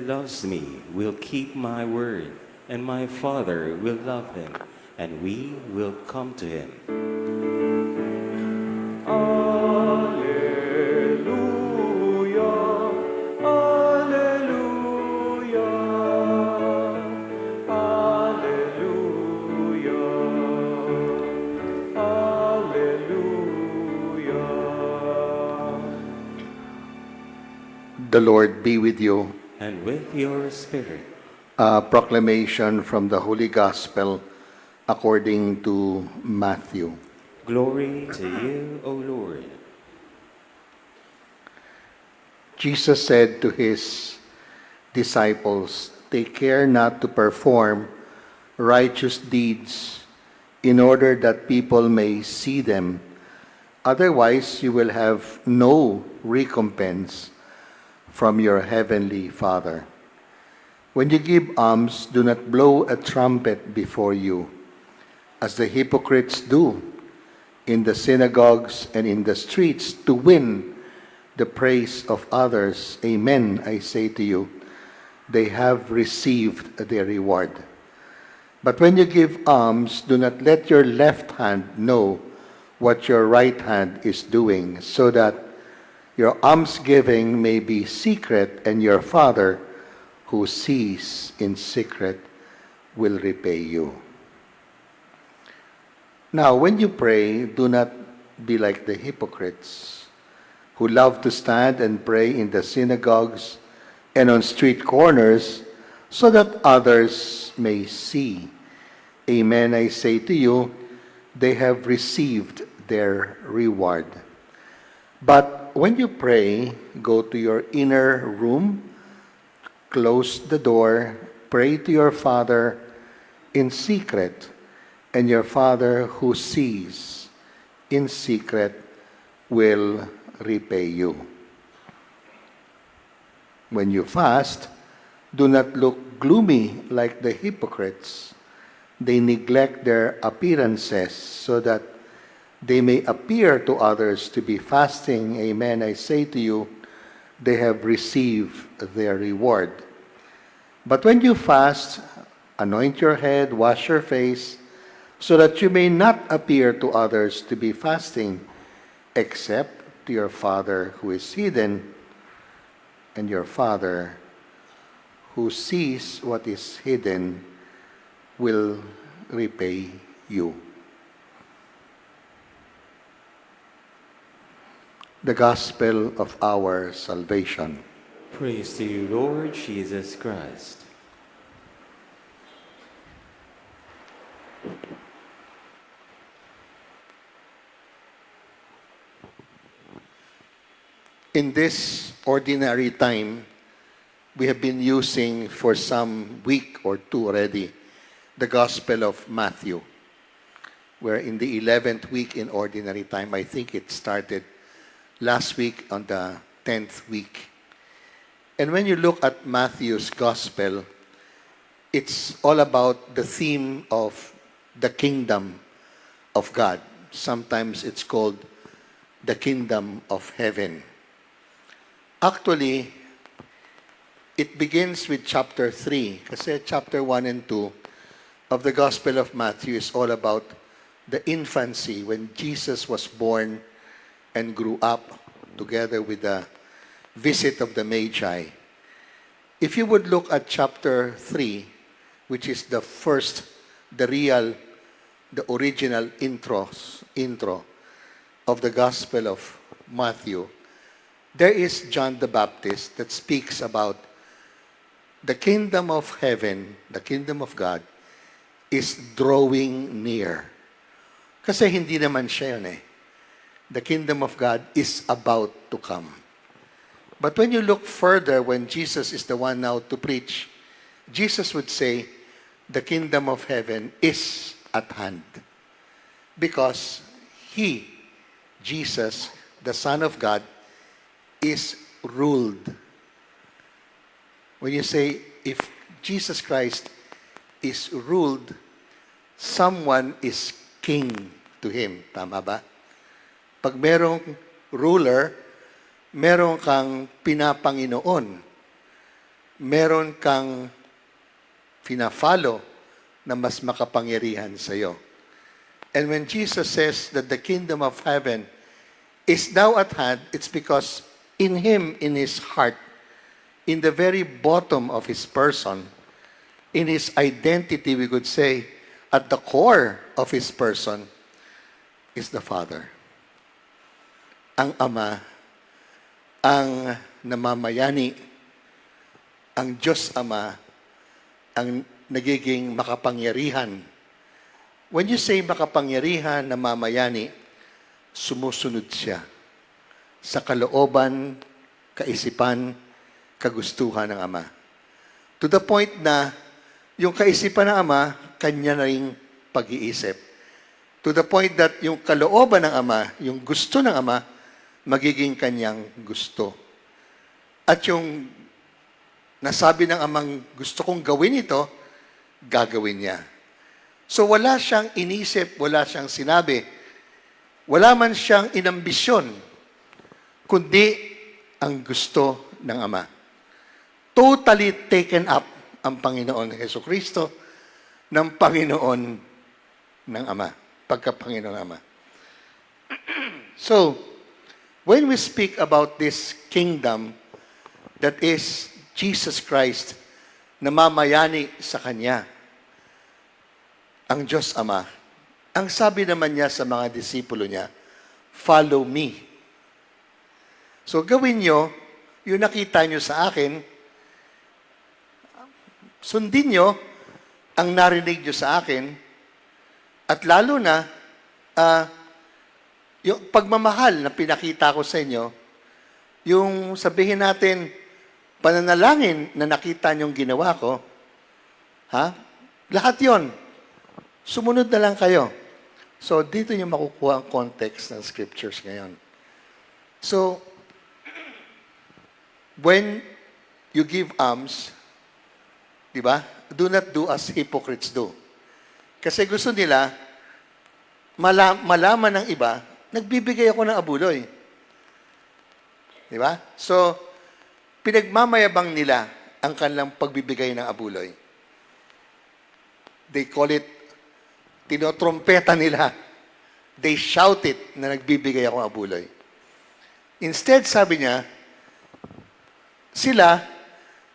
loves me will keep my word, and my Father will love him, and we will come to him. Alleluia, alleluia, alleluia, alleluia. The Lord be with you. And with your spirit. A proclamation from the Holy Gospel according to Matthew. Glory to you, O Lord. Jesus said to his disciples, "Take care not to perform righteous deeds in order that people may see them. Otherwise, you will have no recompense from your heavenly Father. When you give alms, do not blow a trumpet before you, as the hypocrites do in the synagogues and in the streets to win the praise of others. Amen, I say to you, they have received their reward. But when you give alms, do not let your left hand know what your right hand is doing, so that your almsgiving may be secret, and your Father who sees in secret will repay you." Now, when you pray, do not be like the hypocrites who love to stand and pray in the synagogues and on street corners so that others may see. Amen, I say to you, they have received their reward. But when you pray, go to your inner room, close the door, pray to your Father in secret, and your Father who sees in secret will repay you. When you fast, do not look gloomy like the hypocrites. They neglect their appearances so that they may appear to others to be fasting. Amen, I say to you, they have received their reward. But when you fast, anoint your head, wash your face, so that you may not appear to others to be fasting, except to your Father who is hidden, and your Father who sees what is hidden will repay you. The Gospel of our salvation. Praise to you, Lord Jesus Christ. In this ordinary time, we have been using for some week or two already the Gospel of Matthew. We're in the 11th week in ordinary time. I think it started last week on the 10th week. And when you look at Matthew's Gospel, it's all about the theme of the kingdom of God. Sometimes it's called the kingdom of heaven. Actually, it begins with chapter 3, kasi chapter 1 and 2 of the Gospel of Matthew is all about the infancy when Jesus was born and grew up together with the visit of the Magi. If you would look at chapter 3, which is the original intro of the Gospel of Matthew, there is John the Baptist that speaks about the kingdom of heaven, the kingdom of God, is drawing near. Kasi hindi naman siya yun eh. The kingdom of God is about to come. But when you look further, when Jesus is the one now to preach, Jesus would say, the kingdom of heaven is at hand. Because He, Jesus, the Son of God, is ruled. When you say, if Jesus Christ is ruled, someone is king to Him. Tama ba? Pag merong ruler, meron kang pinapanginoon. meron kang fina-follow na mas makapangyarihan sa iyo. And when Jesus says that the kingdom of heaven is now at hand, it's because in Him, in His heart, in the very bottom of His person, in His identity, we could say, at the core of His person, is the Father. Ang Ama, ang namamayani, ang Diyos Ama, ang nagiging makapangyarihan. When you say makapangyarihan, namamayani, sumusunod siya sa kalooban, kaisipan, kagustuhan ng Ama. To the point na yung kaisipan ng Ama, kanya na ring pag-iisip. To the point that yung kalooban ng Ama, yung gusto ng Ama, magiging kanyang gusto. At yung nasabi ng Amang, gusto kong gawin ito, gagawin niya. So wala siyang inisip, wala siyang sinabi, wala man siyang inambisyon, kundi ang gusto ng Ama. Totally taken up ang Panginoon Jesucristo ng Panginoon ng Ama, pagka-Panginoon ng Ama. So, when we speak about this kingdom that is Jesus Christ, namamayani sa Kanya, ang Diyos Ama, ang sabi naman niya sa mga disipulo niya, follow me. So gawin niyo, yung nakita niyo sa akin, sundin niyo ang narinig niyo sa akin, at lalo na, yung pagmamahal na pinakita ko sa inyo, yung sabihin natin, pananalangin na nakita niyong ginawa ko, lahat yon, sumunod na lang kayo. So, dito niyo makukuha ang context ng scriptures ngayon. So, when you give alms, di ba? Do not do as hypocrites do. Kasi gusto nila, malaman ng iba, nagbibigay ako ng abuloy. Di ba? So, pinagmamayabang nila ang kanilang pagbibigay ng abuloy. They call it, tinotrompeta nila. They shout it na nagbibigay ako ng abuloy. Instead, sabi niya, sila,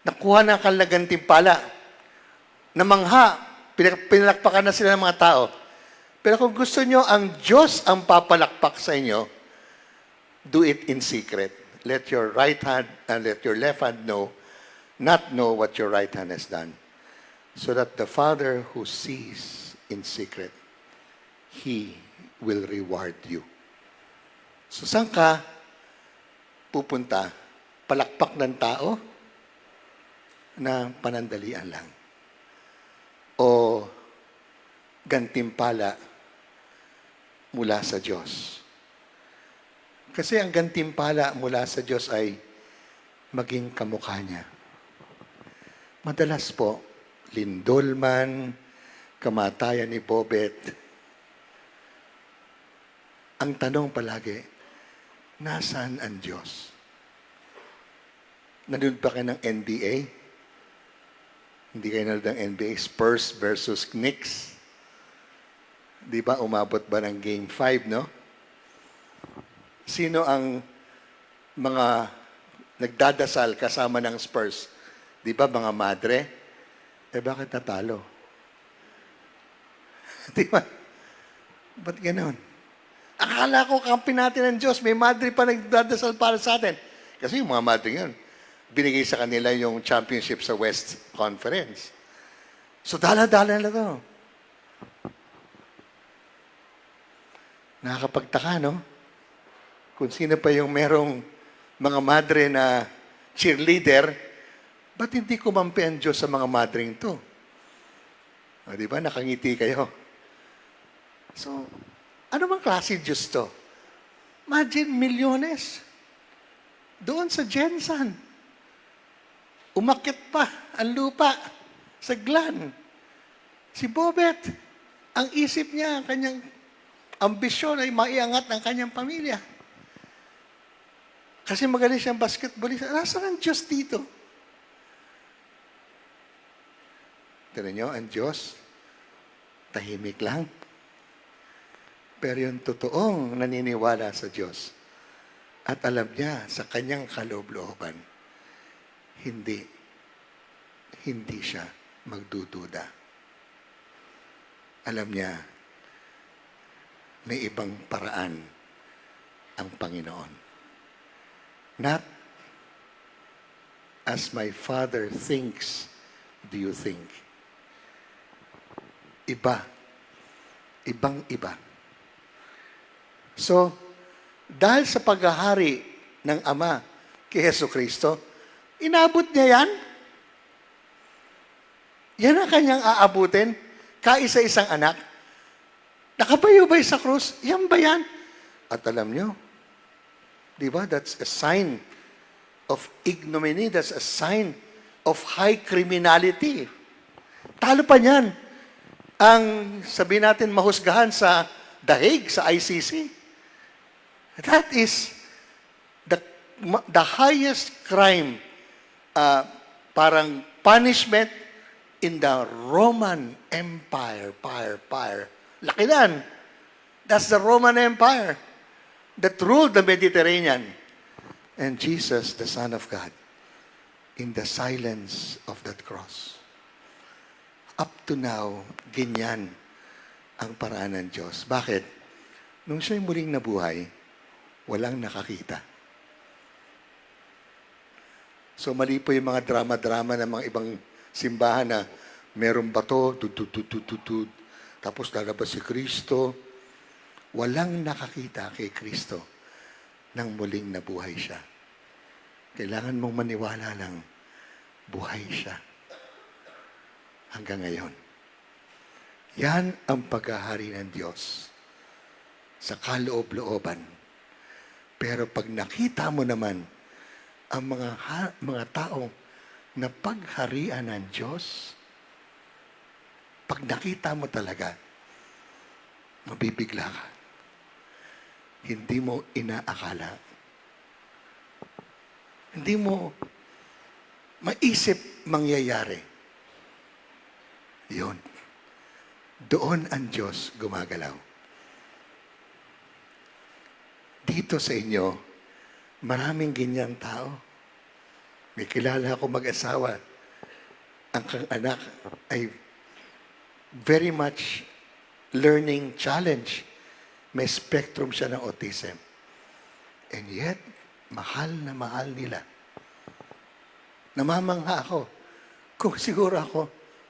nakuha ng kanilang gantimpala. Namangha, pinalakpakan na sila ng mga tao. Pero kung gusto nyo, ang Diyos ang papalakpak sa inyo, do it in secret. Let your right hand and let your left hand not know what your right hand has done. So that the Father who sees in secret, He will reward you. So saan ka pupunta? Palakpak ng tao na panandalian lang? O gantimpala mula sa Diyos? Kasi ang gantimpala mula sa Diyos ay maging kamukha niya. Madalas po, lindol man, kamatayan ni Bobet, ang tanong palagi, nasaan ang Diyos? Nanood pa kayo ng NBA? Hindi kayo nanood ng NBA? Spurs versus Knicks? Di ba umabot ba ng Game 5, no? Sino ang mga nagdadasal kasama ng Spurs? Di ba mga madre? Bakit natalo? Di ba? Ba't gano'n? Akala ko kampi natin ng Diyos. May madre pa nagdadasal para sa atin. Kasi yung mga madre yun, binigay sa kanila yung championship sa West Conference. So, dala-dala na to. Nakakapagtaka, no? Kung sino pa yung merong mga madre na cheerleader, ba't hindi kumampi ang Diyos sa mga madring to? O, di ba? Nakangiti kayo. So, ano bang klase Diyos to? Imagine, milyones. Doon sa Jensan. Umakyat pa ang lupa sa Glan. Si Bobet, ang isip niya, kanyang ambisyon ay maiangat ang kanyang pamilya. Kasi magaling siyang basketballista. Nasaan ang Diyos dito? Tignan nyo, ang Diyos, tahimik lang. Pero yung totoong naniniwala sa Diyos at alam niya sa kanyang kaloob-looban, hindi siya magdududa. Alam niya, may ibang paraan ang Panginoon. Not as my Father thinks, do you think? Iba. Ibang-iba. So, dahil sa paghahari ng Ama kay Hesus Kristo, inabot niya yan. Yan ang kanyang aabutin, kaisa-isang anak. Nakabayubay sa krus, yan ba yan? At alam nyo, di ba, that's a sign of ignominy, that's a sign of high criminality. Talo pa niyan ang, sabihin natin, mahusgahan sa The Hague, sa ICC. That is the highest crime, parang punishment in the Roman Empire. Laki yan. That's the Roman Empire that ruled the Mediterranean. And Jesus, the Son of God, in the silence of that cross. Up to now, ganyan ang paraan ng Diyos. Bakit? Nung siya'y muling nabuhay, walang nakakita. So mali po yung mga drama-drama ng mga ibang simbahan na merong bato, tud, tapos lalabas si Kristo. Walang nakakita kay Kristo nang muling nabuhay siya. Kailangan mong maniwala lang, buhay siya. Hanggang ngayon. Yan ang paghahari ng Diyos sa kaloob-looban. Pero pag nakita mo naman ang mga taong na pagharian ng Diyos, pag nakita mo talaga, mabibigla ka. Hindi mo inaakala. Hindi mo maisip mangyayari. Yun. Doon ang Diyos gumagalaw. Dito sa inyo, maraming ganyang tao. May kilala ako mag-asawa. Ang kang anak ay very much learning challenge. May spectrum siya ng autism. And yet, mahal na mahal nila. Namamangha ako. Kung siguro ako,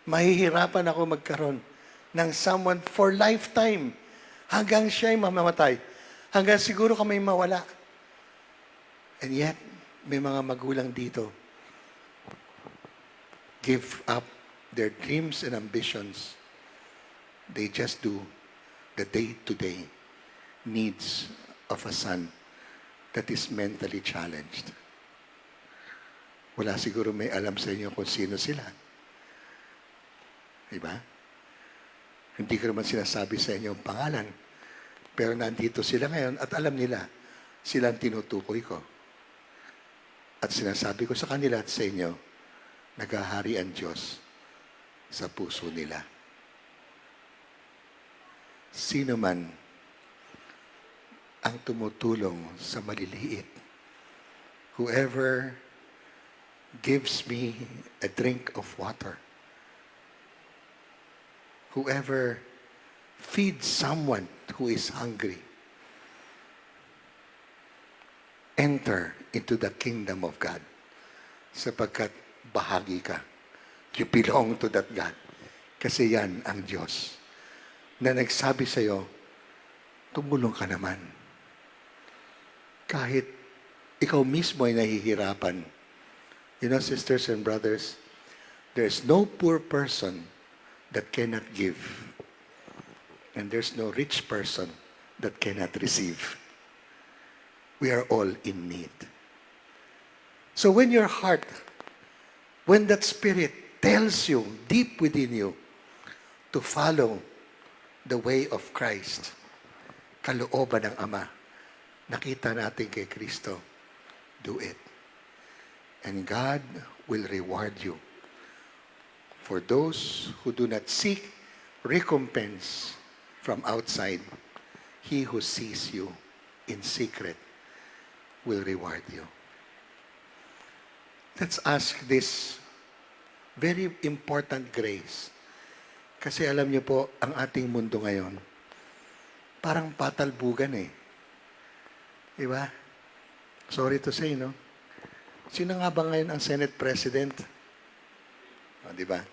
mahihirapan ako magkaroon ng someone for lifetime hanggang siya'y mamamatay. Hanggang siguro kami mawala. And yet, may mga magulang dito give up their dreams and ambitions. They just do the day-to-day needs of a son that is mentally challenged. Wala siguro may alam sa inyo kung sino sila. Diba? Hindi ko naman sinasabi sa inyo ang pangalan. Pero nandito sila ngayon at alam nila, sila ang tinutukoy ko. At sinasabi ko sa kanila at sa inyo, naghahari ang Diyos sa puso nila. Sino man ang tumutulong sa maliliit, whoever gives me a drink of water, whoever feeds someone who is hungry, enter into the kingdom of God. Sapagkat bahagi ka. You belong to that God. Kasi yan ang Diyos na nagsabi sa'yo, tumulong ka naman. Kahit ikaw mismo ay nahihirapan. You know, sisters and brothers, there's no poor person that cannot give. And there's no rich person that cannot receive. We are all in need. So when your heart, when that Spirit tells you deep within you to follow the way of Christ, kalooban ng Ama, nakita natin kay Kristo, do it. And God will reward you For those who do not seek recompense from outside, he who sees you in secret will reward you. Let's ask this very important grace. Kasi alam niyo po, ang ating mundo ngayon, parang patalbugan eh. Diba? Sorry to say, no? Sino nga ba ngayon ang Senate President? O, diba?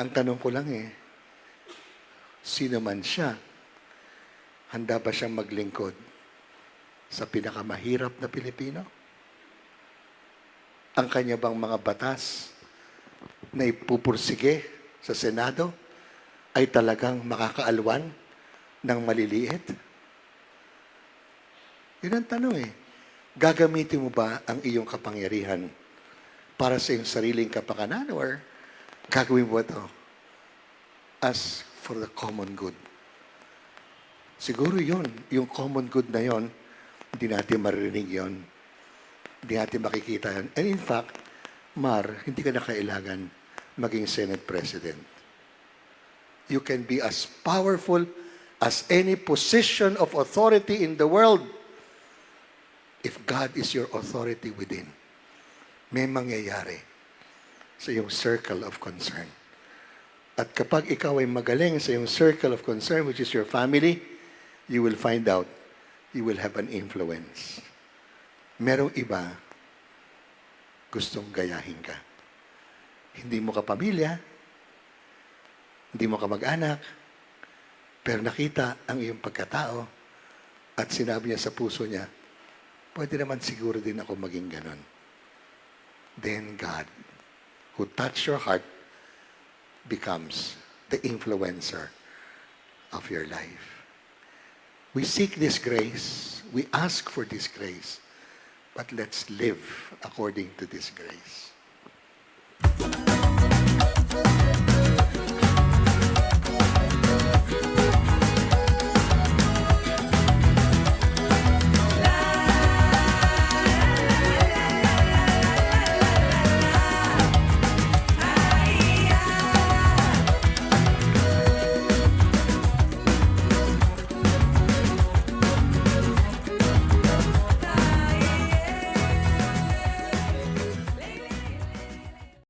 Ang tanong ko lang eh, sino man siya, handa ba siyang maglingkod sa pinakamahirap na Pilipino? Ang kanya bang mga batas na ipupursige sa Senado ay talagang makakaalwan ng maliliit? Yun ang tanong eh. Gagamitin mo ba ang iyong kapangyarihan para sa iyong sariling kapakanan or gagawin mo ito as for the common good? Siguro yun, yung common good na yon, hindi natin maririnig yon. Hindi natin makikita yan. And in fact, Mar, hindi ka na kailangan maging Senate President. You can be as powerful as any position of authority in the world if God is your authority within. May mangyayari sa iyong circle of concern. At kapag ikaw ay magaling sa iyong circle of concern, which is your family, you will find out you will have an influence. Merong iba, gustong gayahin ka. Hindi mo ka pamilya, hindi mo ka mag-anak, pero nakita ang iyong pagkatao at sinabi niya sa puso niya, pwede naman siguro din ako maging ganon. Then God, who touched your heart, becomes the influencer of your life. We seek this grace. We ask for this grace. But let's live according to this grace.